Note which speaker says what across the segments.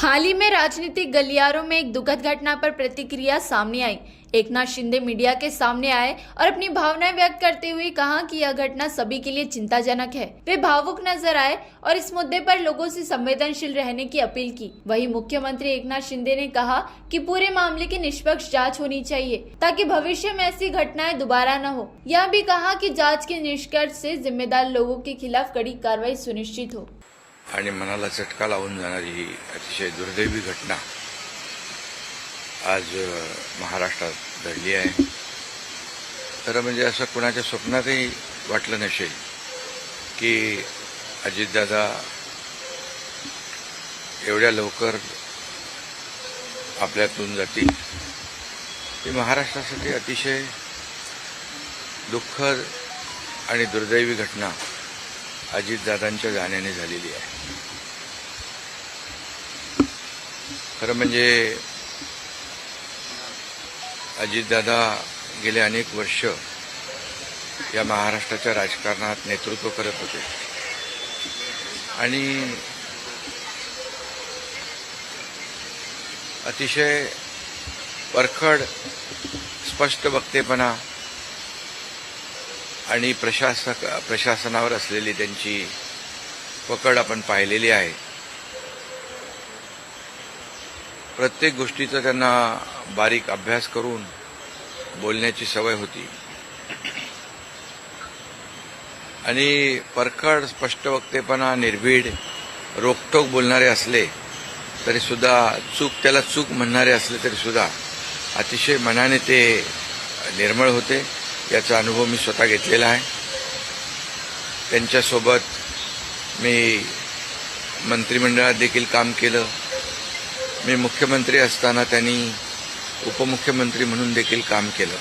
Speaker 1: हाल ही में राजनीतिक गलियारों में एक दुखद घटना पर प्रतिक्रिया सामने आई। एकनाथ शिंदे मीडिया के सामने आए और अपनी भावनाएं व्यक्त करते हुए कहा कि यह घटना सभी के लिए चिंताजनक है। वे भावुक नजर आए और इस मुद्दे पर लोगों से संवेदनशील रहने की अपील की। वहीं मुख्यमंत्री एकनाथ शिंदे ने कहा कि पूरे मामले की निष्पक्ष जांच होनी चाहिए ताकि भविष्य में ऐसी घटनाएं दोबारा न हो। यह भी कहा कि जांच के निष्कर्ष से जिम्मेदार लोगों के खिलाफ कड़ी कार्रवाई सुनिश्चित हो।
Speaker 2: आणि मनाला चटका लावून जाणारी ही अतिशय दुर्दैवी घटना आज महाराष्ट्रात घडली आहे। खरं म्हणजे असं कोणाच्या स्वप्नातही वाटलं नसेल की अजितदादा एवढ्या लवकर आपल्यातून जातील। ही महाराष्ट्रासाठी अतिशय दुःखद आणि दुर्दैवी घटना अजितदादांच्या जाण्याने झालेली आहे। खरं म्हणजे अजितदादा गेले अनेक वर्ष या महाराष्ट्राच्या राजकारणात नेतृत्व करत होते आणि अतिशय परखड स्पष्ट वक्तेपणा आणि प्रशासनावर असलेली त्यांची पकड आपण पाहिलेली आहे। प्रत्येक गोष्टीचा त्यांना बारीक अभ्यास करून बोलण्याची सवय होती आणि परखड स्पष्ट वक्तेपणा, निर्भीड, रोखठोक बोलणारे असले तरी सुद्धा त्याला चूक म्हणणारे असले तरी सुद्धा अतिशय मनाने ते निर्मळ होते। याचा अनुभव मी स्वतः घेतलेला आहे। त्यांच्यासोबत मी मंत्रिमंडळात देखील काम केलं। मी मुख्यमंत्री असताना त्यांनी उपमुख्यमंत्री म्हणून देखील काम केलं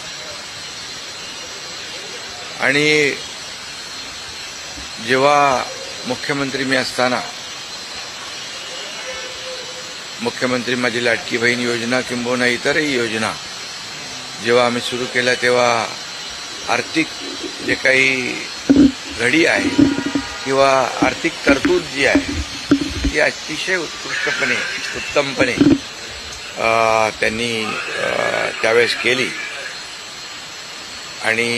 Speaker 2: आणि जेव्हा मुख्यमंत्री मी असताना मुख्यमंत्री माझी लाडकी बहीण योजना किंबहुना इतरही योजना जेव्हा आम्ही सुरू केल्या तेव्हा आर्थिक जे काही घडी आहे किंवा आर्थिक तरतूद जी आहे ती अतिशय उत्तमपणे त्यांनी त्यावेळेस केली आणि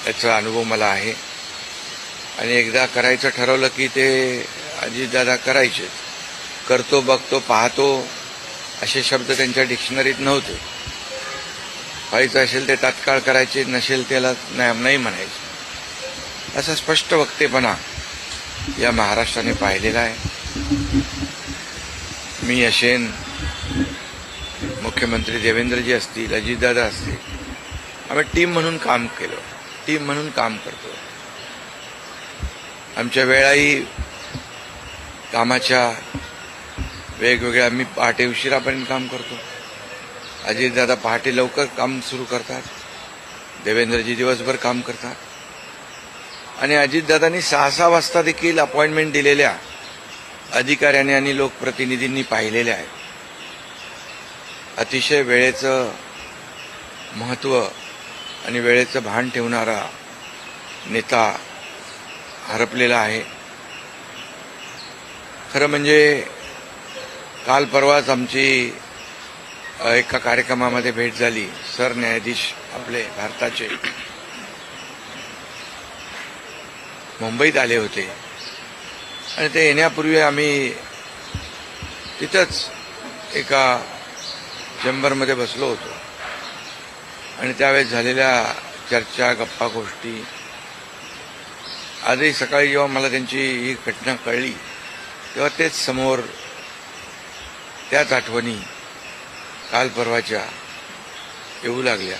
Speaker 2: त्याचा अनुभव मला आहे आणि एकदा करायचं ठरवलं की ते अजितदादा करायचे। करतो, बघतो, पाहतो असे शब्द त्यांच्या डिक्शनरीत नव्हते। व्हायचं असेल ते तात्काळ करायचे, नसेल त्याला नाही म्हणायचे। असा स्पष्ट वक्तेपणा या महाराष्ट्राने पाहिलेला आहे। मी असेन, मुख्यमंत्री देवेंद्रजी असतील, अजितदादा असतील, आम्ही टीम म्हणून काम केलं, टीम म्हणून काम करतो। आमच्या वेळाही कामाच्या वेगवेगळ्या, मी पहाटे उशिरापर्यंत काम करतो, अजितदादा पहाटे लवकर काम सुरू करतात, देवेंद्रजी दिवसभर काम करतात आणि अजितदादांनी 6-6 वाजता देखील अपॉइंटमेंट दिलेल्या अधिकाऱ्यांनी आणि लोकप्रतिनिधींनी पाहिलेल्या आहेत। अतिशय वेळेचं महत्त्व आणि वेळेचं भान ठेवणारा नेता हरपलेला आहे। खरं म्हणजे काल परवाच आमची एका कार्यक्रमामध्ये भेट झाली। सरन्यायाधीश आपले भारताचे मुंबईत आले होते आणि ते येण्यापूर्वी आम्ही तिथंच एका चेंबरमध्ये बसलो होतो आणि त्यावेळेस झालेल्या चर्चा, गप्पा गोष्टी, आजही सकाळी जेव्हा मला त्यांची ही घटना कळली तेव्हा तेच समोर त्याच आठवणी काल परवाच्या येऊ लागल्या।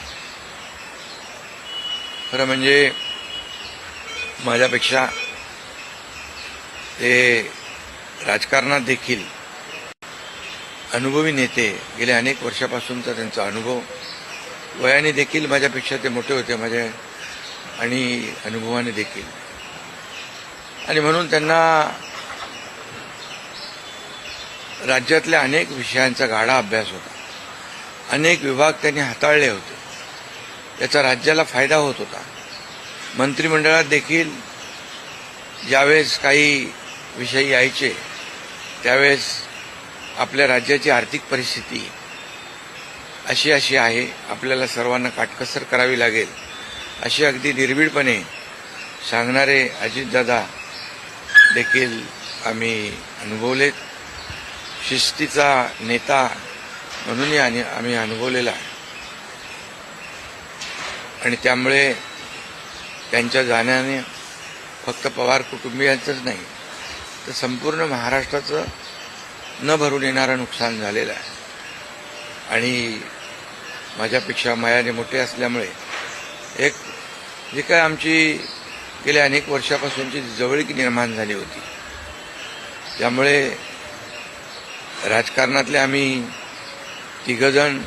Speaker 2: खरं म्हणजे माझ्यापेक्षा ते राजकारणात देखील अनुभवी नेते, गेल्या अनेक वर्षापासूनचा त्यांचा अनुभव, वयाने देखील माझ्यापेक्षा ते मोठे होते माझ्या आणि अनुभवाने देखील, आणि म्हणून त्यांना राज्यातल्या अनेक विषयांचा गाढा अभ्यास होता। अनेक विभाग त्यांनी हाताळले होते, त्याचा राज्याला फायदा होत होता। मंत्रिमंडळात देखील ज्यावेळेस काही विषय यायचे त्यावेळेस आपल्या राज्याची आर्थिक परिस्थिती अशी आहे, आपल्याला सर्वांना काटकसर करावी लागेल, अशी अगदी निर्भीडपणे सांगणारे अजितदादा देखील आम्ही अनुभवलेत. शिस्तीचा नेता म्हणूनही आम्ही अनुभवलेला आहे आणि त्यामुळे त्यांच्या जाण्याने फक्त पवार कुटुंबियांचंच नाही तर संपूर्ण महाराष्ट्राचं न भरून येणारं नुकसान झालेलं आहे. आणि माझ्यापेक्षा वयाने मोठे असल्यामुळे एक जी काय आमची गेल्या अनेक वर्षापासूनची जवळीक निर्माण झाली होती, त्यामुळे राजकारणातले आम्ही तिघजण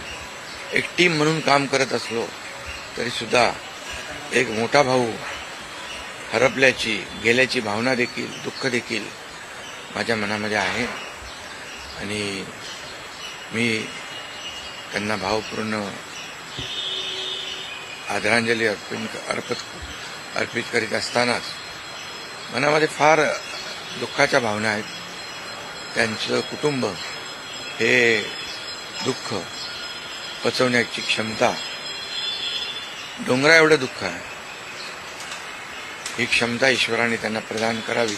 Speaker 2: एक टीम म्हणून काम करत असलो तरीसुद्धा एक मोठा भाऊ हरपल्याची गेल्याची भावना देखील, दुःख देखील माझ्या मनामध्ये आहे आणि मी त्यांना भावपूर्ण आदरांजली अर्पित करीत असतानाच मनामध्ये फार दुःखाच्या भावना आहेत. त्यांचं कुटुंब हे दुःख पचवण्याची क्षमता, डोंगरा एवढं दुःख आहे, ही क्षमता ईश्वराने त्यांना प्रदान करावी.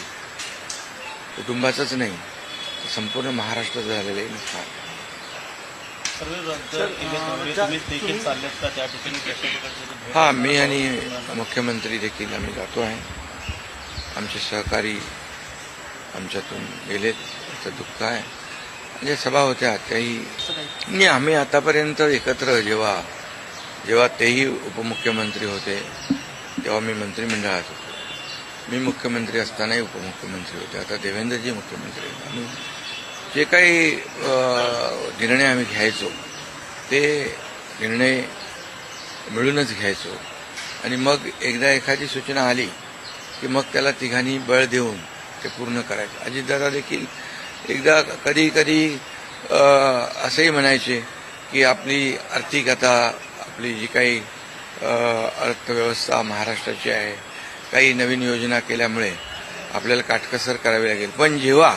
Speaker 2: कुटुंबाचंच नाही तर संपूर्ण महाराष्ट्राचं झालेलं आहे नुकसान. हा, मी आणि मुख्यमंत्री देखील आम्ही जातो आहे. आमचे सहकारी आमच्यातून गेलेत, त्याचं दुःख आहे. म्हणजे सभा होत्या त्याही नाही, आम्ही आतापर्यंत एकत्र जेव्हा तेही उपमुख्यमंत्री होते तेव्हा मी मंत्रिमंडळात होतो. मी मुख्यमंत्री असतानाही उपमुख्यमंत्री होते. आता देवेंद्रजी मुख्यमंत्री आहेत. आणि जे काही निर्णय आम्ही घ्यायचो ते निर्णय मिळूनच घ्यायचो आणि मग एकदा एखादी सूचना आली की मग त्याला तिघांनी बळ देऊन ते पूर्ण करायचं. अजितदादा देखील एकदा कधी असंही म्हणायचे की आपली आर्थिक आता आपली जी काही अर्थव्यवस्था महाराष्ट्राची आहे, काही नवीन योजना केल्यामुळे आपल्याला काटकसर करावी लागेल, पण जेव्हा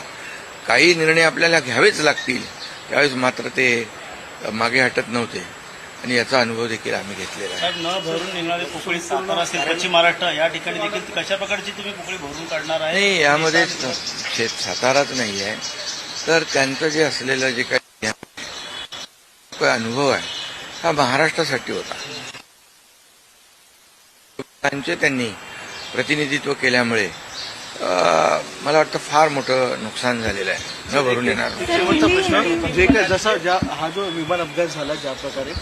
Speaker 2: काही निर्णय आपल्याला घ्यावेच लागतील त्यावेळेस मात्र ते मागे हटत नव्हते आणि याचा अनुभव देखील आम्ही घेतलेला आहे.
Speaker 3: न भरून निघणारी पोकळी सातारा असेल, पश्चिम महाराष्ट्र या ठिकाणी देखील कशा प्रकारची तुम्ही पोकळी भरून काढणार आहे?
Speaker 2: नाही, यामध्ये साताराच नाही आहे तर त्यांचं जे असलेलं जे काही अनुभव आहे हा महाराष्ट्रासाठी होता. त्यांनी प्रतिनिधित्व केल्यामुळे मला वाटतं फार मोठं नुकसान झालेलं आहे, न भरून येणार.
Speaker 4: शेवटचा प्रश्न, जे काय जसा हा जो विमान अपघात झाला ज्या प्रकारे,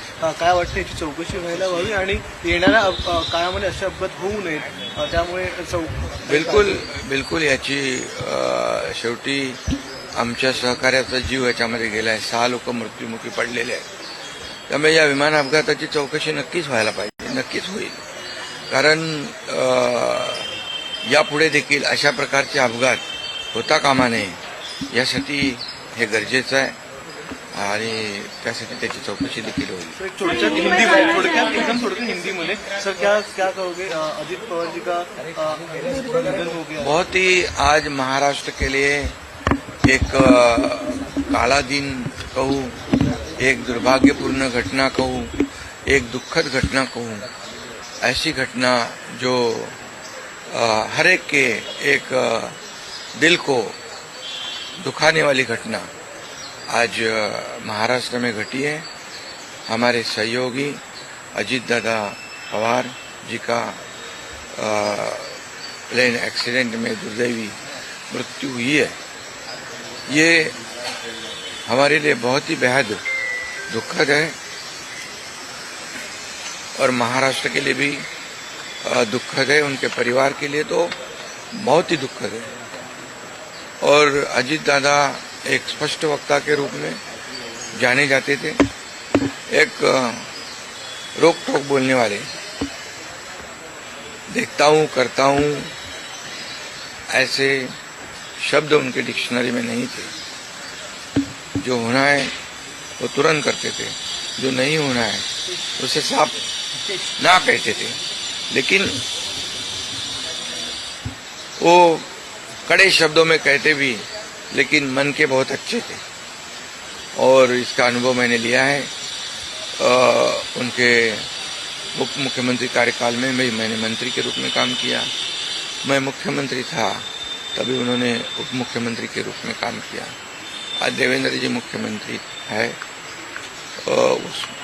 Speaker 4: काय वाटतं याची चौकशी व्हायला हवी आणि येणाऱ्या काळामध्ये असे अपघात होऊ नयेत, त्यामुळे
Speaker 2: बिलकुल याची शेवटी आमच्या सहकार्याचा जीव याच्यामध्ये गेला आहे. 6 लोक मृत्युमुखी पडलेले आहेत. त्यामुळे या विमान अपघाताची चौकशी नक्कीच व्हायला पाहिजे, नक्कीच होईल. कारण यापुढे देखील अशा प्रकारचे अपघात होता कामा नये यासाठी हे गरजेचं आहे आणि त्यासाठी त्याची चौकशी देखील होईल.
Speaker 4: थोडक्यात हिंदीमध्ये सर क्या कहोगे, अजित पवार जी का निधन हो गया.
Speaker 2: बहुत ही आज महाराष्ट्र के लिए एक काला दिन कहूँ, एक दुर्भाग्यपूर्ण घटना कहूँ, एक दुखद घटना कहूँ, ऐसी घटना जो हर एक के एक दिल को दुखाने वाली घटना आज महाराष्ट्र में घटी है. हमारे सहयोगी अजितदादा पवार जी का प्लेन एक्सीडेंट में दुर्दैवी मृत्यु हुई है. ये हमारे लिए बहुत ही बेहद दुखद है और महाराष्ट्र के लिए भी दुखद है, उनके परिवार के लिए तो बहुत ही दुखद है. और अजित दादा एक स्पष्ट वक्ता के रूप में जाने जाते थे, एक रोक टोक बोलने वाले, देखता हूँ करता हूँ ऐसे शब्द उनके डिक्शनरी में नहीं थे. जो होना है वो तुरंत करते थे, जो नहीं होना है उसे साफ ना कहते थे. लेकिन वो कड़े शब्दों में कहते भी, लेकिन मन के बहुत अच्छे थे. और इसका अनुभव मैंने लिया है। उनके उप मुख्यमंत्री कार्यकाल में मैंने मंत्री के रूप में काम किया। मैं मुख्यमंत्री था तभी उन्होंने उप मुख्यमंत्री के रूप में काम किया। आज देवेंद्र जी मुख्यमंत्री है,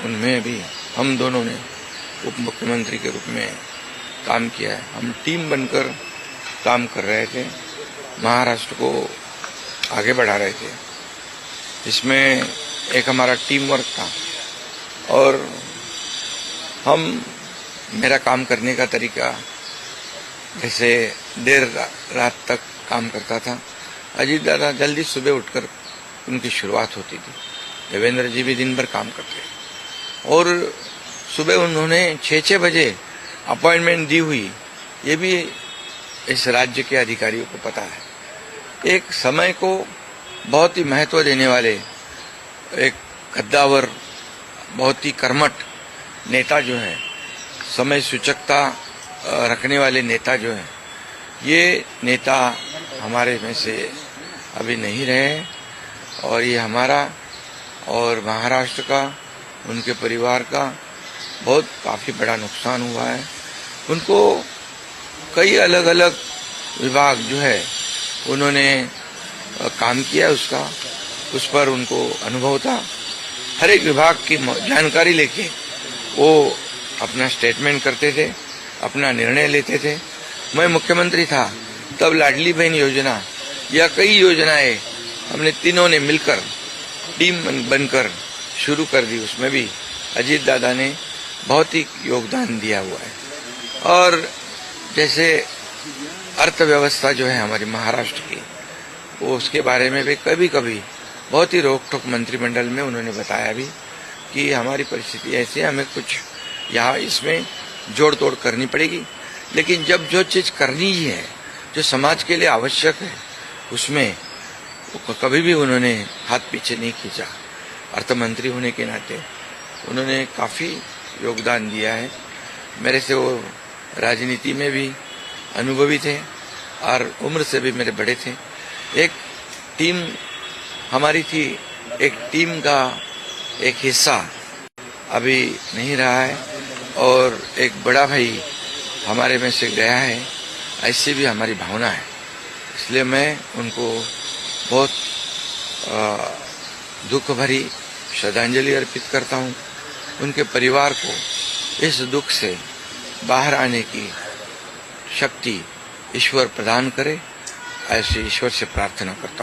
Speaker 2: उनमें भी हम दोनों ने उप मुख्यमंत्री के रूप में काम किया है। हम टीम बनकर काम कर रहे थे, महाराष्ट्र को आगे बढ़ा रहे थे। इसमें एक हमारा टीम वर्क था और मेरा काम करने का तरीका जैसे देर रात तक काम करता था। अजीत दादा जल्दी सुबह उठकर उनकी शुरुआत होती थी। देवेंद्र जी भी दिन भर काम करते और सुबह उन्होंने 6 बजे अपॉइंटमेंट दी हुई, ये भी इस राज्य के अधिकारियों को पता है। एक समय को बहुत ही महत्व देने वाले एक कद्दावर, बहुत ही कर्मठ नेता जो है, समय सूचकता रखने वाले नेता जो है, ये नेता हमारे में से अभी नहीं रहे और ये हमारा और महाराष्ट्र का, उनके परिवार का बहुत काफी बड़ा नुकसान हुआ है। उनको कई अलग अलग विभाग जो है उन्होंने काम किया, उस पर उनको अनुभव था। हर एक विभाग की जानकारी लेके वो अपना स्टेटमेंट करते थे, अपना निर्णय लेते थे। मैं मुख्यमंत्री था तब लाडली बहन योजना या कई योजनाएं हमने तीनों ने मिलकर टीम बनकर शुरू कर दी। उसमें भी अजीत दादा ने बहुत ही योगदान दिया हुआ है। और जैसे अर्थव्यवस्था जो है हमारी महाराष्ट्र की, वो उसके बारे में भी कभी कभी बहुत ही रोक टोक मंत्रिमंडल में उन्होंने बताया भी कि हमारी परिस्थिति ऐसी है, हमें कुछ यहाँ इसमें जोड़ तोड़ करनी पड़ेगी। लेकिन जब जो चीज करनी ही है, जो समाज के लिए आवश्यक है, उसमें कभी भी उन्होंने हाथ पीछे नहीं खींचा। अर्थमंत्री होने के नाते उन्होंने काफी योगदान दिया है। मेरे से वो राजनीति में भी अनुभवी थे और उम्र से भी मेरे बड़े थे। एक टीम हमारी थी, एक टीम का एक हिस्सा अभी नहीं रहा है और एक बड़ा भाई हमारे में से गया है, ऐसी भी हमारी भावना है। इसलिए मैं उनको बहुत दुख भरी श्रद्धांजलि अर्पित करता हूँ। उनके परिवार को इस दुख से बाहर आने की शक्ति ईश्वर प्रदान करे, ऐसे ईश्वर से प्रार्थना करता हूँ।